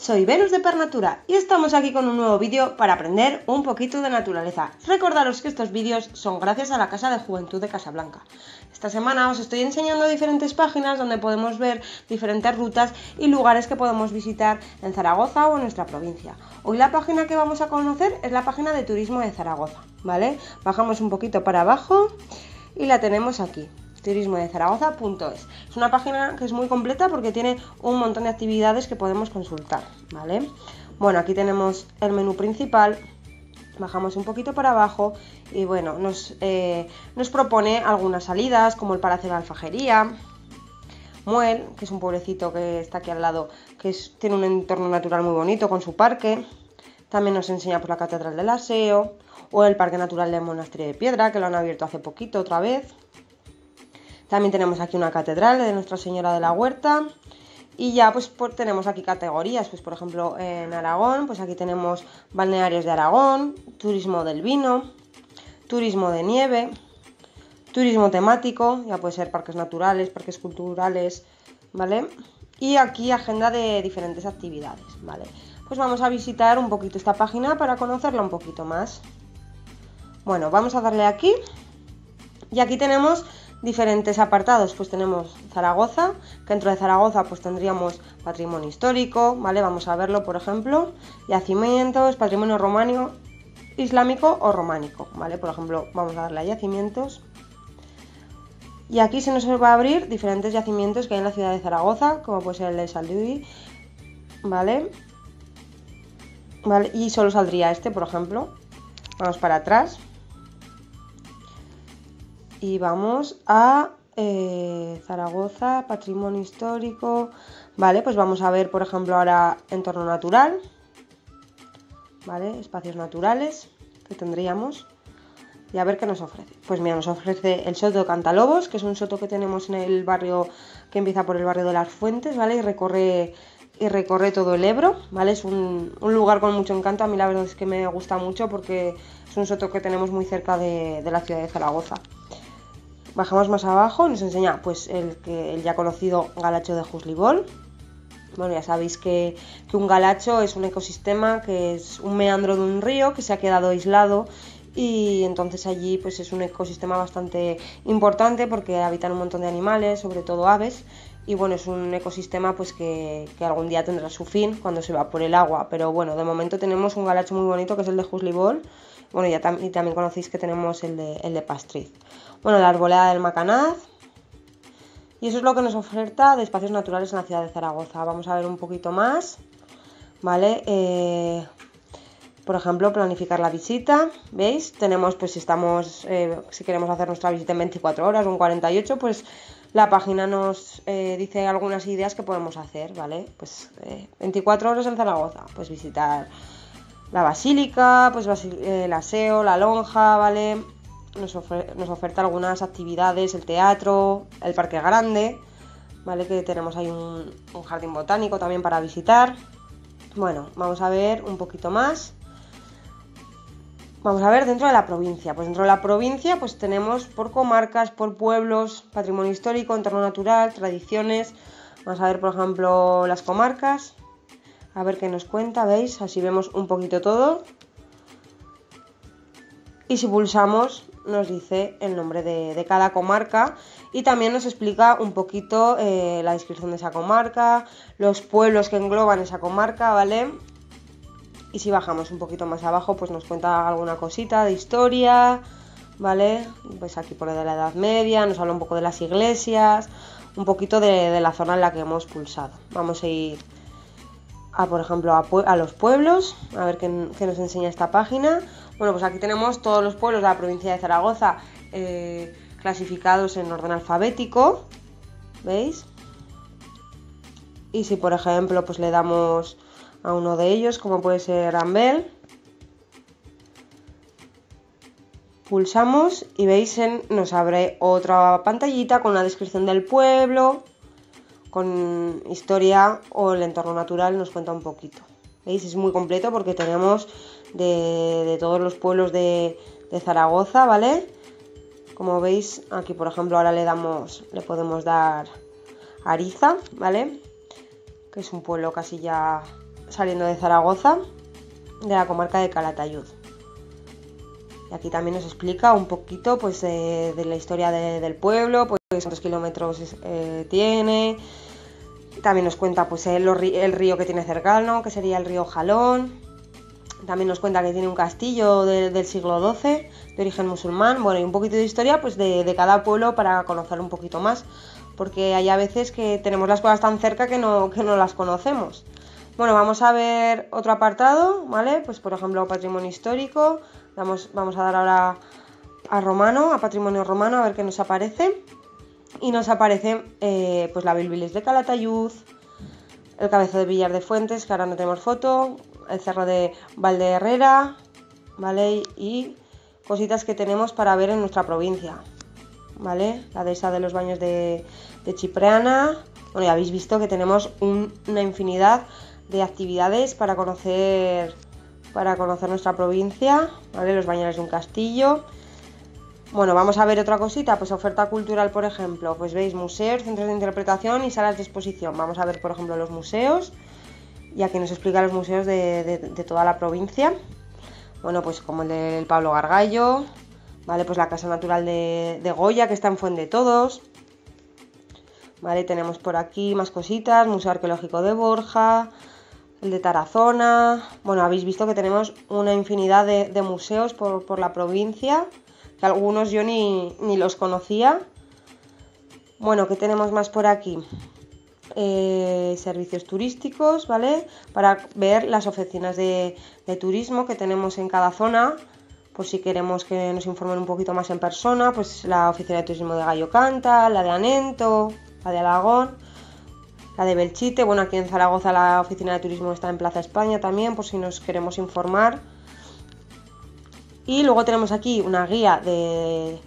soy Venus de Pernatura y estamos aquí con un nuevo vídeo para aprender un poquito de naturaleza. Recordaros que estos vídeos son gracias a la Casa de Juventud de Casablanca. Esta semana os estoy enseñando diferentes páginas donde podemos ver diferentes rutas y lugares que podemos visitar en Zaragoza o en nuestra provincia. Hoy la página que vamos a conocer es la página de turismo de Zaragoza, ¿vale? Bajamos un poquito para abajo y la tenemos aquí. turismodezaragoza.es. Es una página que es muy completa porque tiene un montón de actividades que podemos consultar, ¿vale? Bueno, aquí tenemos el menú principal, bajamos un poquito para abajo y bueno, nos propone algunas salidas como el Palacio de la Alfajería, Muel, que es un pueblecito que está aquí al lado, que tiene un entorno natural muy bonito con su parque. También nos enseña por la Catedral del Aseo o el Parque Natural del Monasterio de Piedra, que lo han abierto hace poquito otra vez. También tenemos aquí una catedral de Nuestra Señora de la Huerta. Y ya pues tenemos aquí categorías, pues por ejemplo en Aragón, pues aquí tenemos balnearios de Aragón, turismo del vino, turismo de nieve, turismo temático, ya puede ser parques naturales, parques culturales, ¿vale? Y aquí agenda de diferentes actividades, ¿vale? Pues vamos a visitar un poquito esta página para conocerla un poquito más. Bueno, vamos a darle aquí y aquí tenemos diferentes apartados, pues tenemos Zaragoza, que dentro de Zaragoza pues tendríamos patrimonio histórico, ¿vale? Vamos a verlo, por ejemplo, yacimientos, patrimonio románico, islámico o románico, ¿vale? Por ejemplo, vamos a darle a yacimientos y aquí se nos va a abrir diferentes yacimientos que hay en la ciudad de Zaragoza, como puede ser el de Salduy, ¿vale? Y solo saldría este, por ejemplo. Vamos para atrás y vamos a Zaragoza, patrimonio histórico, vale, pues vamos a ver por ejemplo ahora entorno natural, vale, espacios naturales que tendríamos y a ver qué nos ofrece. Pues mira, nos ofrece el Soto de Cantalobos, que es un soto que tenemos en el barrio que empieza por el barrio de las Fuentes, vale, y recorre todo el Ebro, vale, es un lugar con mucho encanto. A mí la verdad es que me gusta mucho porque es un soto que tenemos muy cerca de la ciudad de Zaragoza. Bajamos más abajo y nos enseña pues el ya conocido Galacho de Juslibol. Bueno, ya sabéis que un galacho es un ecosistema que es un meandro de un río que se ha quedado aislado y entonces allí pues es un ecosistema bastante importante porque habitan un montón de animales, sobre todo aves, y bueno, es un ecosistema pues que algún día tendrá su fin cuando se va por el agua, pero bueno, de momento tenemos un galacho muy bonito que es el de Juslibol. Bueno, y también conocéis que tenemos el de Pastriz. Bueno, la arboleda del Macanaz. Y eso es lo que nos oferta de espacios naturales en la ciudad de Zaragoza. Vamos a ver un poquito más, ¿vale? Por ejemplo, planificar la visita, ¿veis? Tenemos, pues si queremos hacer nuestra visita en 24 horas o en 48, pues la página nos dice algunas ideas que podemos hacer, ¿vale? Pues 24 horas en Zaragoza, pues visitar la basílica, pues el aseo, la lonja, ¿vale? Nos oferta algunas actividades, el teatro, el parque grande, ¿vale? Que tenemos ahí un jardín botánico también para visitar. Bueno, vamos a ver un poquito más. Vamos a ver dentro de la provincia. Pues dentro de la provincia pues tenemos por comarcas, por pueblos, patrimonio histórico, entorno natural, tradiciones. Vamos a ver, por ejemplo, las comarcas. A ver qué nos cuenta, ¿veis? Así vemos un poquito todo. Y si pulsamos nos dice el nombre de cada comarca y también nos explica un poquito la descripción de esa comarca, los pueblos que engloban esa comarca, ¿vale? Y si bajamos un poquito más abajo pues nos cuenta alguna cosita de historia, ¿vale? Pues aquí por de la Edad Media, nos habla un poco de las iglesias, un poquito de la zona en la que hemos pulsado. Vamos a ir por ejemplo a los pueblos, a ver qué nos enseña esta página. Bueno, pues aquí tenemos todos los pueblos de la provincia de Zaragoza clasificados en orden alfabético, ¿veis? Y si por ejemplo pues le damos a uno de ellos, como puede ser Ambel, pulsamos y veis nos abre otra pantallita con la descripción del pueblo, con historia o el entorno natural, nos cuenta un poquito. ¿Veis? Es muy completo porque tenemos de todos los pueblos de Zaragoza, ¿vale? Como veis, aquí por ejemplo ahora le podemos dar Ariza, ¿vale? Que es un pueblo casi ya saliendo de Zaragoza, de la comarca de Calatayud. Y aquí también nos explica un poquito pues de la historia del pueblo, pues cuántos kilómetros tiene. También nos cuenta pues el río que tiene cercano, que sería el río Jalón. También nos cuenta que tiene un castillo del siglo XII, de origen musulmán. Bueno, y un poquito de historia pues de cada pueblo para conocer un poquito más, porque hay a veces que tenemos las cosas tan cerca que no las conocemos. Bueno, vamos a ver otro apartado, ¿vale? Pues por ejemplo, patrimonio histórico. Vamos a dar ahora a patrimonio romano, a ver qué nos aparece. Y nos aparece pues la Bilbilis de Calatayud, el Cabezo de Villar de Fuentes, que ahora no tenemos foto, el Cerro de Valdeherrera, ¿vale? Y cositas que tenemos para ver en nuestra provincia, ¿vale? La dehesa de los baños de Chipreana. Bueno, ya habéis visto que tenemos una infinidad de actividades para conocer nuestra provincia, ¿vale? Los bañales de un castillo. Bueno, vamos a ver otra cosita, pues oferta cultural, por ejemplo, pues veis museos, centros de interpretación y salas de exposición. Vamos a ver, por ejemplo, los museos, y aquí nos explica los museos de toda la provincia. Bueno, pues como el del Pablo Gargallo, ¿vale? Pues la Casa Natural de Goya, que está en Fuendetodos, ¿vale? Tenemos por aquí más cositas, Museo Arqueológico de Borja, el de Tarazona. Bueno, habéis visto que tenemos una infinidad de museos por la provincia, que algunos yo ni los conocía. Bueno, ¿qué tenemos más por aquí? Servicios turísticos, ¿vale? Para ver las oficinas de turismo que tenemos en cada zona, pues si queremos que nos informen un poquito más en persona, pues la oficina de turismo de Gallo Canta, la de Anento, la de Alagón, la de Belchite. Bueno, aquí en Zaragoza la oficina de turismo está en Plaza España también, por si nos queremos informar. Y luego tenemos aquí una guía de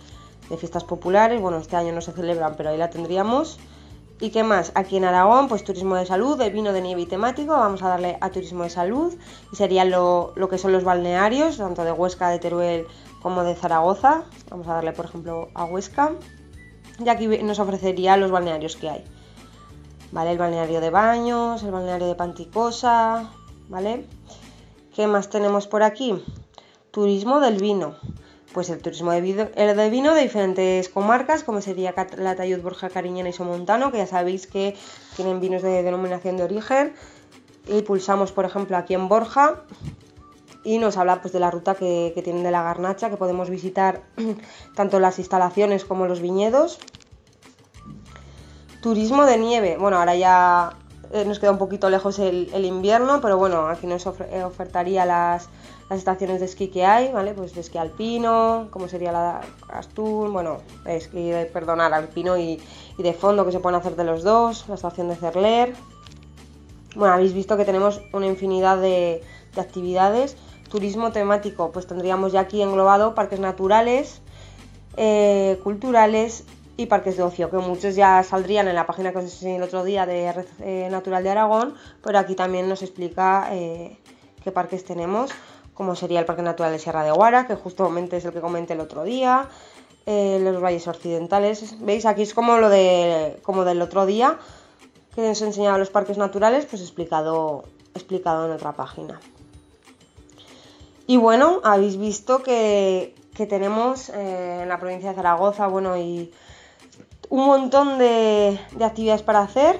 fiestas populares. Bueno, este año no se celebran, pero ahí la tendríamos. ¿Y qué más? Aquí en Aragón, pues turismo de salud, de vino, de nieve y temático. Vamos a darle a turismo de salud, y sería lo que son los balnearios, tanto de Huesca, de Teruel como de Zaragoza. Vamos a darle, por ejemplo, a Huesca. Y aquí nos ofrecería los balnearios que hay, ¿vale? El balneario de Baños, el balneario de Panticosa, ¿vale? ¿Qué más tenemos por aquí? Turismo del vino. Pues el turismo de vino de diferentes comarcas, como sería Calatayud, Borja, Cariñena y Somontano, que ya sabéis que tienen vinos de denominación de origen. Y pulsamos, por ejemplo, aquí en Borja, y nos habla pues de la ruta que tienen de la Garnacha, que podemos visitar tanto las instalaciones como los viñedos. Turismo de nieve. Bueno, ahora ya nos queda un poquito lejos el invierno, pero bueno, aquí nos ofertaría las estaciones de esquí que hay, ¿vale? Pues de esquí alpino, como sería la Astún, bueno, esquí, alpino y de fondo, que se pueden hacer de los dos, la estación de Cerler. Bueno, habéis visto que tenemos una infinidad de actividades. Turismo temático, pues tendríamos ya aquí englobado parques naturales, culturales y parques de ocio, que muchos ya saldrían en la página que os enseñé el otro día de Red Natural de Aragón, pero aquí también nos explica qué parques tenemos, como sería el Parque Natural de Sierra de Guara, que justamente es el que comenté el otro día, los valles occidentales. ¿Veis? Aquí es como del otro día, que os enseñaba los parques naturales, pues explicado en otra página. Y bueno, habéis visto que tenemos en la provincia de Zaragoza, bueno, y un montón de actividades para hacer.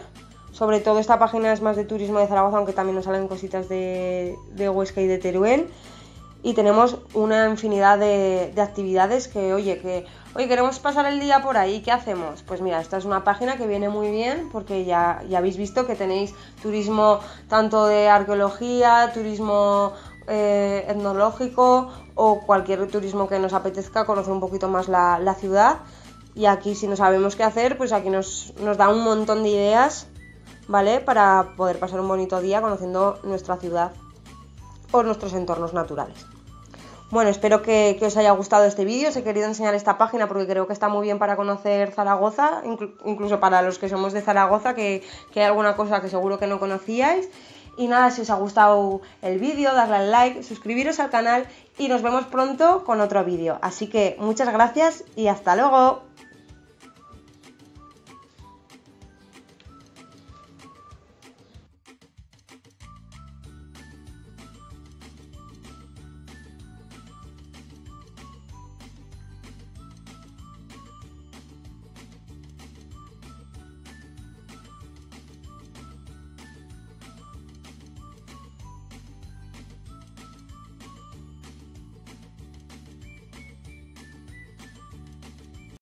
Sobre todo esta página es más de turismo de Zaragoza, aunque también nos salen cositas de Huesca y de Teruel. Y tenemos una infinidad de actividades que, oye, queremos pasar el día por ahí, ¿qué hacemos? Pues mira, esta es una página que viene muy bien, porque ya habéis visto que tenéis turismo tanto de arqueología, turismo etnológico, o cualquier turismo que nos apetezca conocer un poquito más la ciudad. Y aquí, si no sabemos qué hacer, pues aquí nos da un montón de ideas, ¿vale? Para poder pasar un bonito día conociendo nuestra ciudad o nuestros entornos naturales. Bueno, espero que os haya gustado este vídeo. Os he querido enseñar esta página porque creo que está muy bien para conocer Zaragoza, incluso para los que somos de Zaragoza, que hay alguna cosa que seguro que no conocíais. Y nada, si os ha gustado el vídeo, darle al like, suscribiros al canal y nos vemos pronto con otro vídeo. Así que muchas gracias y hasta luego.